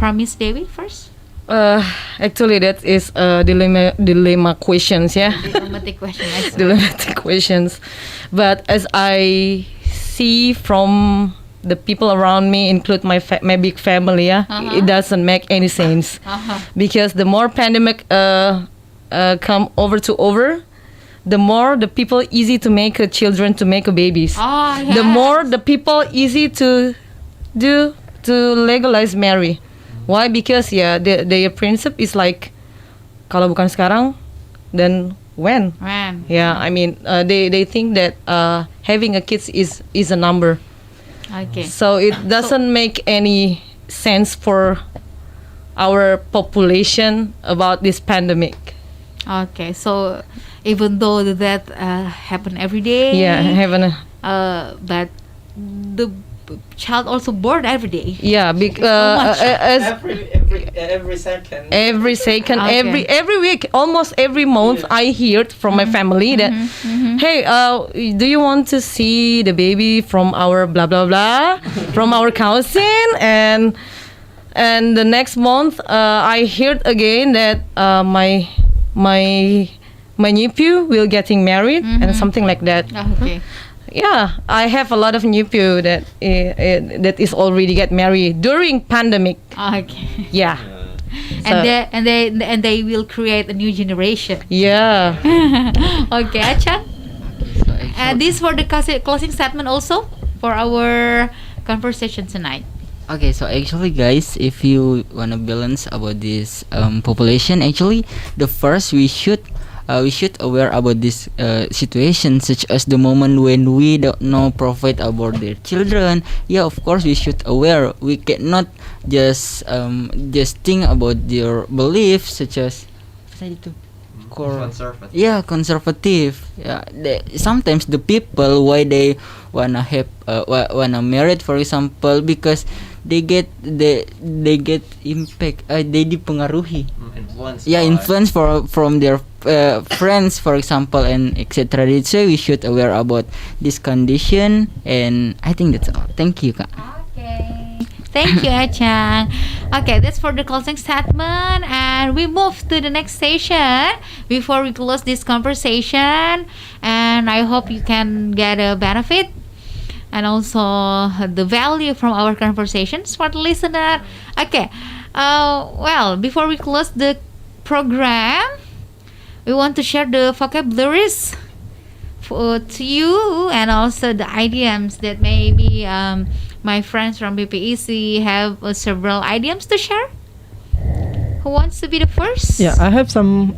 from Miss Dewi first? Actually, that is a dilemma questions, yeah. Dilemmatic question. Dilemmatic questions. But as I see from the people around me, include my big family, yeah, it doesn't make any sense. Because the more pandemic come over, the more the people easy to make children, to make babies. The more the people easy to legalize marry. Why? Because their principle is like, kalau bukan sekarang, then when? Yeah, I mean they think that having a kids is a number. Okay. So it doesn't make any sense for our population about this pandemic. Okay, so even though that happen every day, but the child also born every day. Yeah, every second. Okay. every week, almost every month, I heard from my family that, hey, do you want to see the baby from our blah blah blah, from our cousin, and the next month, I heard again that my nephew will getting married and something like that. Okay. Yeah, I have a lot of nephew that is already get married during pandemic. Okay. Yeah. And they will create a new generation. Yeah. Okay, Acha. And this for the closing statement also for our conversation tonight. Okay, so actually, guys, if you wanna balance about this population, actually, the first we should aware about this situation, such as the moment when we don't know provide about their children. Yeah, of course we should aware. We cannot just think about their beliefs, such as Conservative. Yeah, conservative. Yeah, sometimes the people why they wanna have wanna married, for example, because they get impact. They dipengaruhi. Influence from their friends, for example, and etc. So we should aware about this condition, and I think that's all. Thank you, Kak. Okay. Thank you, Achang. Okay, that's for the closing statement, and we move to the next station before we close this conversation. And I hope you can get a benefit and also the value from our conversations for the listener. Okay. Well, before we close the program, we want to share the vocabularies to you, and also the idioms that maybe my friends from BPEC have several idioms to share. Who wants to be the first? Yeah, I have some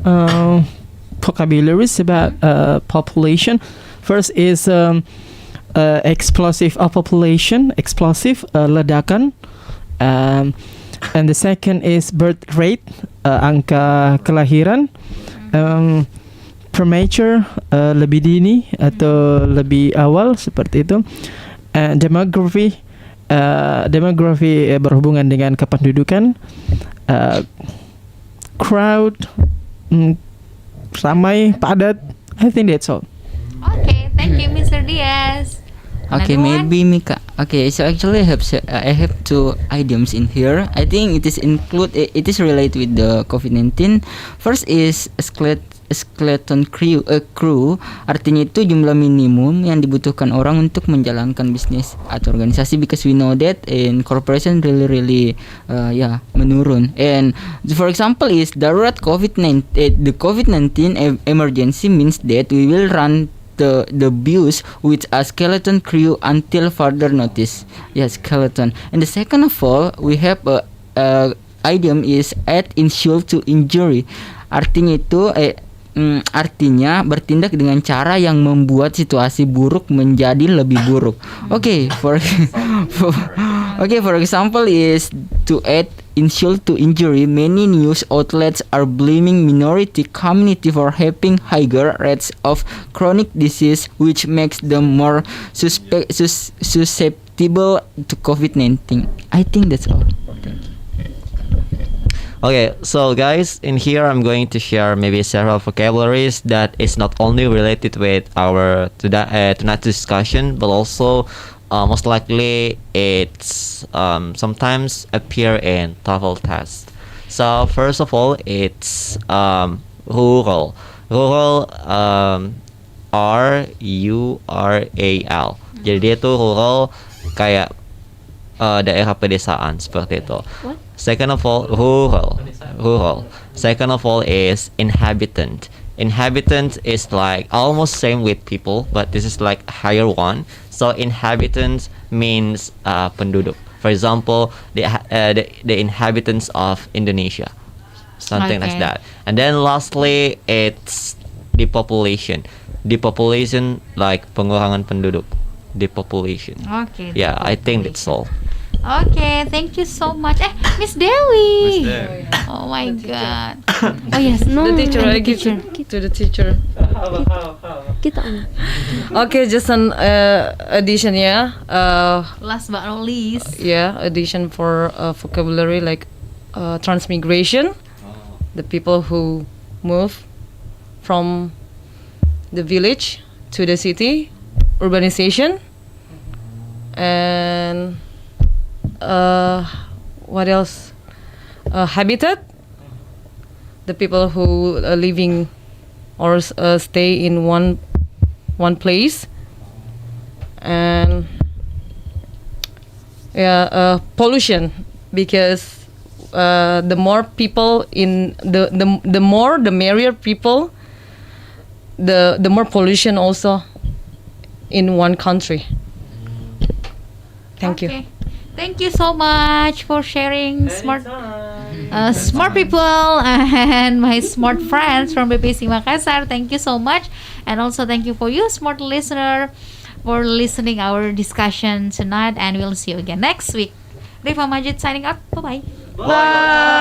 vocabularies about population. First is explosive population, explosive, ledakan. And the second is birth rate, angka kelahiran. Premature, lebih dini atau lebih awal, seperti itu. Demography, berhubungan dengan kependudukan. Crowd, ramai, padat. I think that's all. Okay, thank you, Mr. Diaz. Okay, maybe Mika. Okay, so actually I have two idioms in here. I think it is related with the COVID-19. First is skeleton crew. Artinya itu jumlah minimum yang dibutuhkan orang untuk menjalankan bisnis atau organisasi, because we know that in corporation really menurun. And for example is darurat COVID-19. The COVID-19 emergency means that we will run the bus with a skeleton crew until further notice. Yes, skeleton. And the second of all, we have a idiom is add insult to injury. Artinya itu artinya bertindak dengan cara yang membuat situasi buruk menjadi lebih buruk. Okay, for example is to add insult to injury. Many news outlets are blaming minority community for having higher rates of chronic disease, which makes them more susceptible to COVID-19. I think that's all. Thank you. Okay, so guys, in here I'm going to share maybe several vocabularies that is not only related with our tonight's discussion, but also most likely it's sometimes appear in TOEFL test. So first of all, it's rural. Rural, RURAL. Jadi dia tuh rural kayak daerah pedesaan seperti itu. Second of all, rural. Second of all is inhabitant. Inhabitant is like almost same with people, but this is like higher one. So inhabitant means penduduk. For example, the inhabitants of Indonesia, something like Okay. that. And then lastly, it's depopulation. Depopulation like pengurangan penduduk. Depopulation. Okay. Yeah, I think that's all. Okay, thank you so much. Miss Dewi. Oh my God. Oh yes, The teacher, and I the give teacher. to the teacher. Kita Okay, just an addition, yeah. Last but not least. Yeah, addition for vocabulary like transmigration. The people who move from the village to the city, urbanization, and what else? Habitat. The people who are living or stay in one place, and yeah, pollution, because the more people in the more the merrier people, the more pollution also in one country. Thank you. Okay. Thank you so much for sharing smart people and my smart friends from BPC Makassar. Thank you so much, and also thank you for you, smart listener, for listening our discussion tonight. And we'll see you again next week. Rifa Majid signing out. Bye bye. Bye.